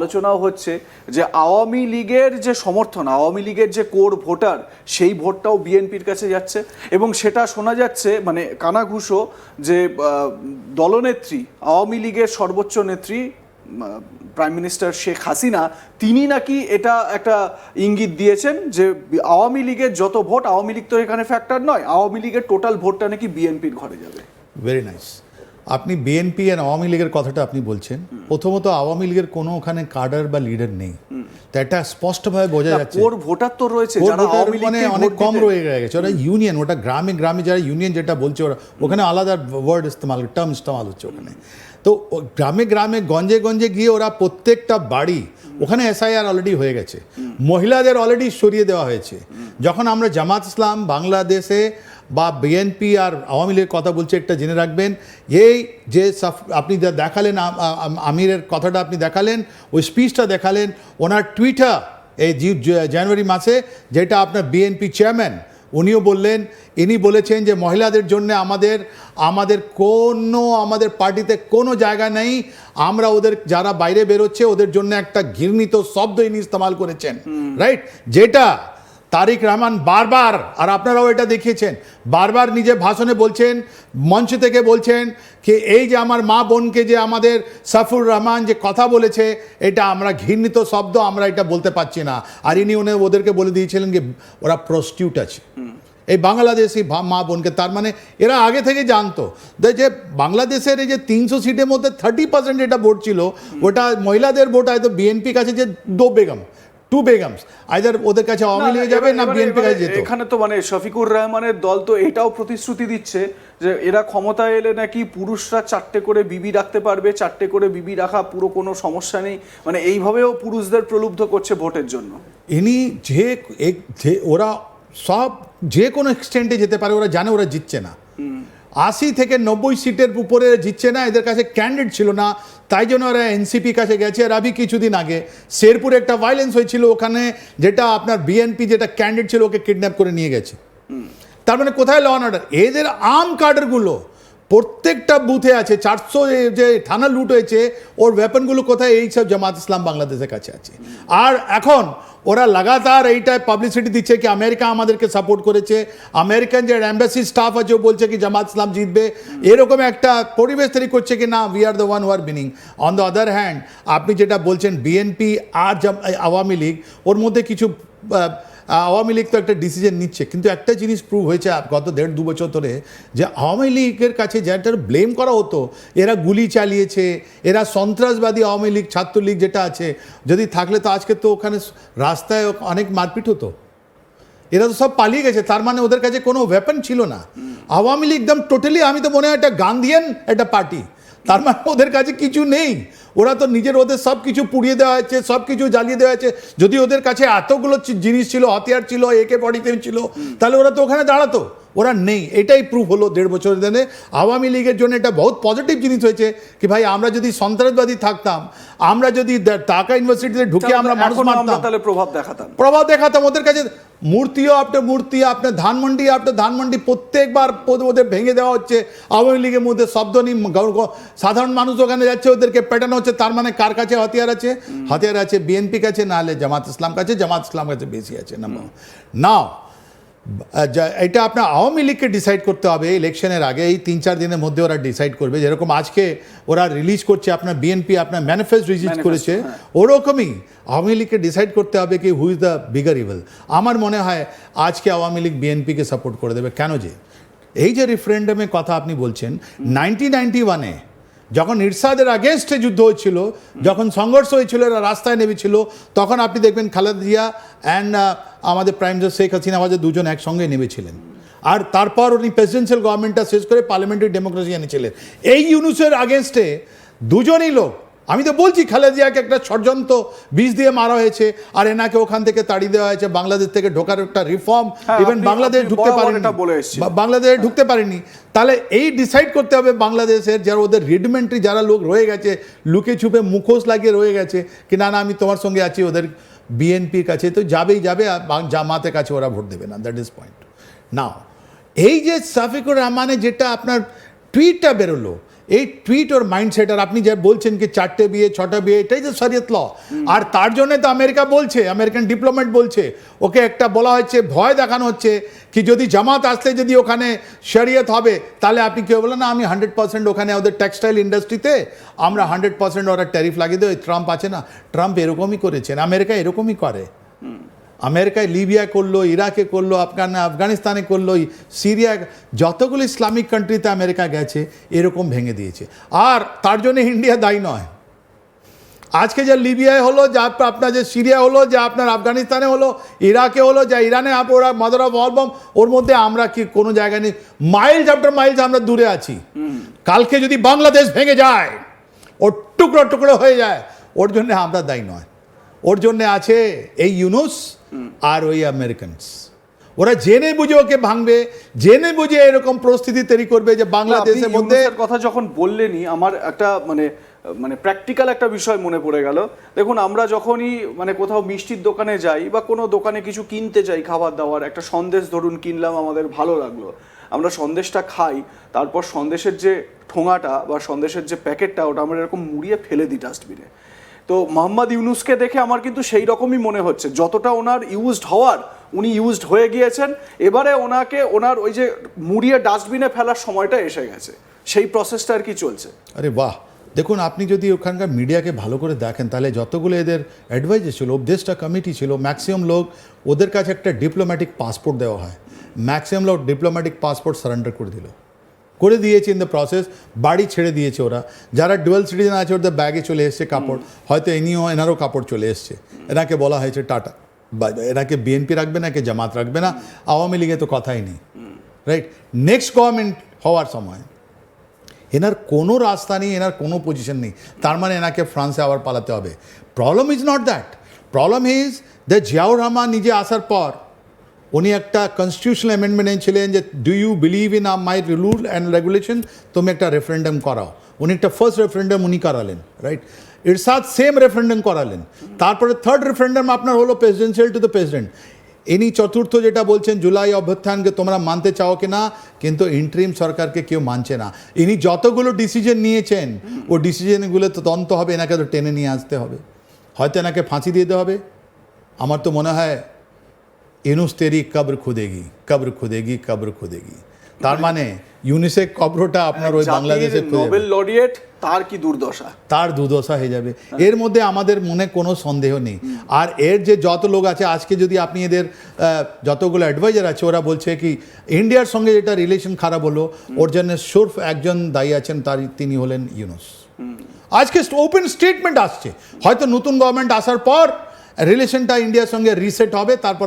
আলোচনাও হচ্ছে যে আওয়ামী লীগের যে সমর্থন, আওয়ামী লীগের যে কোর ভোটার, সেই ভোটটাও বিএনপির কাছে যাচ্ছে এবং সেটা শোনা যাচ্ছে মানে কানাঘুষো যে দলনেত্রী, আওয়ামী লীগের সর্বোচ্চ নেত্রী প্রাইম মিনিস্টার শেখ হাসিনা, তিনি নাকি এটা একটা ইঙ্গিত দিয়েছেন যে আওয়ামী লীগের যত ভোট, আওয়ামী লীগ তো এখানে ফ্যাক্টর নয়, আওয়ামী লীগের টোটাল ভোটটা নাকি বিএনপির ঘরে যাবে। Very nice. আপনি বিএনপি আর আওয়ামী লীগের কথাটা আপনি বলছেন, প্রথমত আওয়ামী লীগের কোনো ওখানে কাডার বা লিডার নেই, তো এটা স্পষ্টভাবে বোঝা যাচ্ছে। কোর ভোটার তো রয়েছে, যারা আওয়ামী লীগ মানে অনেক কম রয়ে গেছে। ওরা ইউনিয়ন, ওটা গ্রামে গ্রামে যারা ইউনিয়ন যেটা বলছে ওরা, ওখানে আলাদা ওয়ার্ড ইস্তেমাল, টার্ম ইস্তেমাল হচ্ছে ওখানে। তো গ্রামে গ্রামে গঞ্জে গঞ্জে গিয়ে ওরা প্রত্যেকটা বাড়ি, ওখানে এসআইআর অলরেডি হয়ে গেছে, মহিলাদের অলরেডি সরিয়ে দেওয়া হয়েছে। যখন আমরা জামাত ইসলাম বাংলাদেশে বা বিএনপি আর আওয়ামী লীগের কথা বলছে, একটা জেনে রাখবেন, এই যে আপনি যা দেখালেন আমিরের কথাটা আপনি দেখালেন, ওই স্পিচটা দেখালেন, ওনার টুইটার এই জানুয়ারি মাসে, যেটা আপনার বিএনপি চেয়ারম্যান উনিও বললেন, ইনি বলেছেন যে মহিলাদের জন্য আমাদের আমাদের পার্টিতে কোনো জায়গা নেই, আমরা ওদের যারা বাইরে বেরোচ্ছে ওদের জন্য একটা ঘৃণিত শব্দ ইনি ইস্তেমাল করেছেন, রাইট? যেটা তারিক রহমান বারবার, আর আপনারাও এটা দেখিয়েছেন, বারবার নিজে ভাষণে বলছেন, মঞ্চ থেকে বলছেন কি এই যে আমার মা বোনকে যে আমাদের সাফুর রহমান যে কথা বলেছে, এটা আমরা ঘৃণিত শব্দ, আমরা এটা বলতে পারছি না। আর ইনি ওদেরকে বলে দিয়েছিলেন যে ওরা প্রস্টিটিউট আছে, এই বাংলাদেশি মা বোনকে। তার মানে এরা আগে থেকে জানতো যে বাংলাদেশের এই যে 300 সিটের মধ্যে 30% এটা ভোট ছিল, ওটা মহিলাদের ভোট হয়তো বিএনপির কাছে যে 2 বেগমস আইদার ওদের কাছে আওয়ামী লীগে যাবে না বিএনপি কাছে যেত। এখানে তো মানে শফিকুর রহমানের দল তো এটাও প্রতিশ্রুতি দিচ্ছে যে এরা ক্ষমতায় এলে নাকি পুরুষরা 4টে করে বিবি রাখতে পারবে, 4টে করে বিবি রাখা পুরো কোনো সমস্যা নেই, মানে এইভাবেও পুরুষদের প্রলুব্ধ করছে ভোটের জন্য। ইনি যে ওরা সব যে কোনো এক্সটেন্টে যেতে পারে, ওরা জানে ওরা জিতছে না, 80 থেকে 90 সিটের উপরে জিতছে না, এদের কাছে ক্যান্ডিডেট ছিল না, তাই জন্য ওরা এনসিপি কাছে গেছে। আর আমি কিছুদিন আগে শেরপুরে একটা ভায়োলেন্স হয়েছিল, ওখানে যেটা আপনার বিএনপি যেটা ক্যান্ডিডেট ছিল ওকে কিডন্যাপ করে নিয়ে গেছে। তার মানে কোথায় ল অ্যান্ড অর্ডার? এদের আর্ম কার্ডারগুলো প্রত্যেকটা বুথে আছে, 400 যে থানা লুট হয়েছে, ওর ওয়েপনগুলো কোথায়? এই সব জামাত ইসলাম বাংলাদেশের কাছে আছে। আর এখন ওরা লাগাতার এইটাই পাবলিসিটি দিচ্ছে কি আমেরিকা আমাদেরকে সাপোর্ট করেছে, আমেরিকান যে অ্যাম্বাসি স্টাফ আছে ও বলছে কি জামাত ইসলাম জিতবে, এরকম একটা পরিবেশ তৈরি করছে কি না we are the one who are winning. On the other hand আপনি যেটা বলছেন বিএনপি আর আওয়ামী লীগ, ওর মধ্যে কিছু আওয়ামী লীগ তো একটা ডিসিশন নিচ্ছে, কিন্তু একটা জিনিস প্রুভ হয়েছে গত 1.5-2 বছর ধরে, যে আওয়ামী লীগের কাছে যেটা ব্লেম করা হতো, এরা গুলি চালিয়েছে, এরা সন্ত্রাসবাদী আওয়ামী লীগ ছাত্রলীগ যেটা আছে, যদি থাকলে তো আজকে তো ওখানে রাস্তায় অনেক মারপিট হতো। এরা তো সব পালিয়ে গেছে, তার মানে ওদের কাছে কোনো ওয়েপন ছিল না। আওয়ামী লীগ একদম টোটালি, আমি তো মনে হয় একটা গান্ধিয়ান একটা পার্টি, তার মানে ওদের কাছে কিছু নেই, ওরা তো ওদের সব কিছু পুড়িয়ে দেওয়া হয়েছে, সব কিছু জ্বালিয়ে দেওয়া হয়েছে। যদি ওদের কাছে এতগুলো জিনিস ছিল, হাতিয়ার ছিল, AK-47 ছিল, তাহলে ওরা তো ওখানে দাঁড়াতো, ওরা নেই। এটাই প্রুফ হলো 1.5 বছরের দিনে আওয়ামী লীগের জন্য এটা বহুত পজিটিভ জিনিস হয়েছে কি ভাই আমরা যদি সন্ত্রাসবাদী থাকতাম, আমরা যদি ঢাকা ইউনিভার্সিটিতে ঢুকে আমরা মানুষ মারতাম, তাহলে প্রভাব দেখাতাম ওদের কাছে। মূর্তিও আপনার মূর্তি, আপনার ধানমন্ডি প্রত্যেকবার ওদের ভেঙে দেওয়া হচ্ছে, আওয়ামী লীগের মধ্যে শব্দ নেই, সাধারণ মানুষ ওখানে যাচ্ছে, ওদেরকে পেটানো হচ্ছে। তার মানে কার কাছে হাতিয়ার আছে? হাতিয়ার আছে বিএনপি কাছে, না হলে জামাত ইসলাম কাছে। জামাত ইসলাম কাছে বেশি আছে না। এটা আপনার আওয়ামী লীগকে ডিসাইড করতে হবে ইলেকশনের আগে, এই 3-4 দিনের মধ্যে ওরা ডিসাইড করবে। যেরকম আজকে ওরা রিলিজ করছে, আপনার বিএনপি আপনার ম্যানিফেস্টো রিলিজ করেছে, ওরকমই আওয়ামী লীগকে ডিসাইড করতে হবে কি who is the bigger evil. আমার মনে হয় আজকে আওয়ামী লীগ বিএনপিকে সাপোর্ট করে দেবে। কেন যে এই যে রেফারেন্ডামের কথা আপনি বলছেন, 1991-এ যখন ইরশাদের আগেনস্টে যুদ্ধ হয়েছিল, যখন সংঘর্ষ হয়েছিল, এরা রাস্তায় নেমেছিল, তখন আপনি দেখবেন খালেদা জিয়া অ্যান্ড আমাদের প্রাইম মিনিস্টার শেখ হাসিনা দুজন একসঙ্গে নেমেছিলেন। আর তারপর উনি প্রেসিডেন্সিয়াল গভর্নমেন্টটা শেষ করে পার্লামেন্টারি ডেমোক্রেসি এনেছিলেন। এই ইউনুসের আগেনস্টে দুজনই লোক, আমি তো বলছি খালেদা জিয়াকে একটা ষড়যন্ত্র বিষ দিয়ে মারা হয়েছে, আর এনাকে ওখান থেকে তাড়িয়ে দেওয়া হয়েছে, বাংলাদেশ থেকে ঢোকার একটা রিফর্ম, ইভেন বাংলাদেশ ঢুকতে পারেনি। তাহলে এই ডিসাইড করতে হবে বাংলাদেশের যারা ওদের রিডমেন্টরি যারা লোক রয়ে গেছে, লুকে ছুপে মুখোশ লাগিয়ে রয়ে গেছে কি না আমি তোমার সঙ্গে আছি, ওদের বিএনপির কাছে তো যাবে, জামাতের কাছে ওরা ভোট দেবে না। That is point. নাও এই যে শফিকুর রহমানের যেটা আপনার টুইটটা বেরোলো, এই টুইট ওর মাইন্ডসেট, আর আপনি যা বলছেন কি 4টে বিয়ে 6টা বিয়ে, এটাই তো শরিয়ত ল। আর তার জন্য তো আমেরিকা বলছে, আমেরিকান ডিপ্লোম্যাট বলছে, ওকে একটা বলা হচ্ছে, ভয় দেখানো হচ্ছে কি যদি জামাত আসলে যদি ওখানে শরিয়ত হবে তাহলে আপনি কেউ বলেন না আমি 100% ওখানে ওদের টেক্সটাইল ইন্ডাস্ট্রিতে আমরা 100% ওরা ট্যারিফ লাগিয়ে দেয়। ট্রাম্প আছে না, ট্রাম্প এরকমই করেছেন, আমেরিকা এরকমই করে। আমেরিকায় লিবিয়া করলো, ইরাকে করলো, আফগানিস্তানে করলো, সিরিয়া, যতগুলো ইসলামিক কান্ট্রিতে আমেরিকা গেছে এরকম ভেঙে দিয়েছে। আর তার জন্য ইন্ডিয়া দায়ী নয়। আজকে যে লিবিয়ায় হলো, যা আপনার যে সিরিয়া হলো, যা আপনার আফগানিস্তানে হলো, ইরাকে হলো, যা ইরানে ওরা মাদার অফ অল বম, ওর মধ্যে আমরা কি কোনো জায়গায় নেই, মাইলস আফটার মাইলস আমরা দূরে আছি। কালকে যদি বাংলাদেশ ভেঙে যায়, ওর টুকরো টুকরো হয়ে যায়, ওর জন্য আমরা দায়ী নয়। ওর জন্য আছে এই ইউনুস আর ওই আমেরিকানস। ওরা জেনে বুঝে ওকে ভাঙবে, জেনে বুঝে এরকম পরিস্থিতি তৈরি করবে যে বাংলাদেশের মধ্যে। কথা যখন বললেনই আমার একটা মানে প্র্যাকটিক্যাল একটা বিষয় মনে পড়ে গেল। দেখুন, আমরা যখনই মানে কোথাও মিষ্টির দোকানে যাই বা কোনো দোকানে কিছু কিনতে যাই, খাবার দাবার, একটা সন্দেশ ধরুন কিনলাম, আমাদের ভালো লাগলো, আমরা সন্দেশটা খাই, তারপর সন্দেশের যে ঠোঙাটা বা সন্দেশের যে প্যাকেটটা ওটা আমরা এরকম মুড়িয়ে ফেলে দিই ডাস্টবিনে। তো মোহাম্মদ ইউনুসকে দেখে আমার কিন্তু সেই রকমই মনে হচ্ছে, যতটা ওনার ইউজড হওয়ার উনি ইউজড হয়ে গিয়েছেন, এবারে ওনাকে ওনার ওই যে মুড়িয়ে ডাস্টবিনে ফেলার সময়টা এসে গেছে, সেই প্রসেসটা আর কি চলছে। আরে বাহ, দেখুন আপনি যদি ওখানকার মিডিয়াকে ভালো করে দেখেন তাহলে যতগুলো এদের অ্যাডভাইজার ছিল, উপদেষ্টা কমিটি ছিল, ম্যাক্সিমাম লোক ওদের কাছে একটা ডিপ্লোম্যাটিক পাসপোর্ট দেওয়া হয়, ম্যাক্সিমাম লোক ডিপ্লোম্যাটিক পাসপোর্ট সারেন্ডার করে দিয়েছে ইন দ্য প্রসেস, বাড়ি ছেড়ে দিয়েছে ওরা। যারা ডুয়াল সিটিজেন আছে ওদের ব্যাগে চলে এসছে কাপড়, হয়তো এনারও কাপড় চলে এসছে, এনাকে বলা হয়েছে টাটা বাই বাই, এনাকে বিএনপি রাখবে না, একে জামাত রাখবে না, আওয়ামী লীগে তো কথাই নেই, রাইট? নেক্সট গভর্নমেন্ট হওয়ার সময় এনার কোনো রাস্তা নেই, এনার কোনো পজিশন নেই, তার মানে এনাকে ফ্রান্সে আবার পালাতে হবে। Problem is not that, problem is the Ziaur Rahman নিজে আসার পর উনি একটা কনস্টিটিউশনাল অ্যামেন্ডমেন্ট এনেছিলেন যে do you believe in my rule and regulation, তুমি একটা রেফারেন্ডাম করাও। উনি একটা ফার্স্ট রেফারেন্ডাম উনি করালেন, রাইট? এরশাদ সেম রেফারেন্ডাম করালেন। তারপরে থার্ড রেফারেন্ডাম আপনার হলো প্রেসিডেন্সিয়াল টু দ্য প্রেসিডেন্ট। ইনি চতুর্থ যেটা বলছেন জুলাই অভ্যুত্থানকে তোমরা মানতে চাও কি না, কিন্তু ইন্টারিম সরকারকে কেউ মানছে না। ইনি যতগুলো ডিসিশন নিয়েছেন ও ডিসিশনগুলো তো তদন্ত হবে, এনাকে তো টেনে নিয়ে আসতে হবে, হয়তো এনাকে ফাঁসি দিতে হবে। আমার তো মনে হয় ইউনুস তেরি কবর খুদেগি, কবর খুদেগি, কবর খুদেগি, তার মানে ইউনিসেক কবরটা আপনার ওই বাংলাদেশে নোবেল লরিয়েট, তার কি দুর্দশা, তার দুর্দশা হয়ে যাবে, এর মধ্যে আমাদের মনে কোনো সন্দেহ নেই। আর এর যে যত লোক আছে আজকে, যদি আপনি এদের যতগুলো অ্যাডভাইজার আছে ওরা বলছে কি ইন্ডিয়ার সঙ্গে যেটা রিলেশন খারাপ হলো ওর জন্য সুরফ একজন দায়ী আছেন, তিনি হলেন ইউনুস। আজকে ওপেন স্টেটমেন্ট আসছে, হয়তো নতুন গভর্নমেন্ট আসার পর রিলেশনটা ইন্ডিয়ার সঙ্গে রিসেট হবে, তারপর